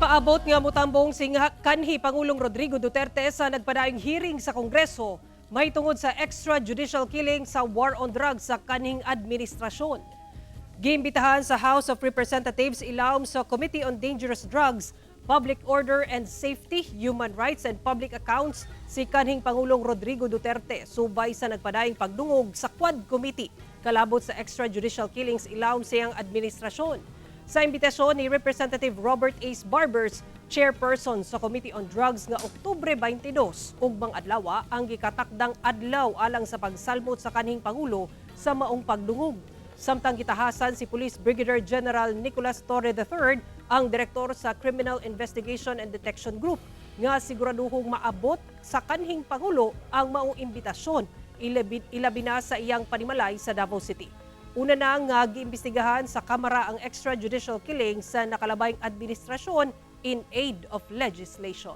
Gipaabot nga motambong si kanhi Pangulong Rodrigo Duterte sa nagpadayong hearing sa Kongreso may tungod sa extrajudicial killing sa war on drugs sa kanhing administrasyon. Giimbitahan sa House of Representatives ilawom sa Committee on Dangerous Drugs, Public Order and Safety, Human Rights and Public Accounts si kanhing Pangulong Rodrigo Duterte subay sa nagpadayong pagdungog sa Quad Committee kalabot sa extrajudicial killings ilawom sa iyang administrasyon. Sa imbitasyon ni Representative Robert Ace Barbers, chairperson sa Committee on Drugs nga Oktubre 22, ugmang adlaw ang gikatakdang adlaw alang sa pagsalmot sa kanhing Pangulo sa maong pagdungog. Samtang gitahasan si Police Brigadier General Nicolas Torre III, ang direktor sa Criminal Investigation and Detection Group, nga siguraduhong maabot sa kanhing Pangulo ang maong imbitasyon, ilabi na sa iyang panimalay sa Davao City. Una na nga giimbestigahan sa Kamara ang extrajudicial killing sa nakalabayng administrasyon in aid of legislation.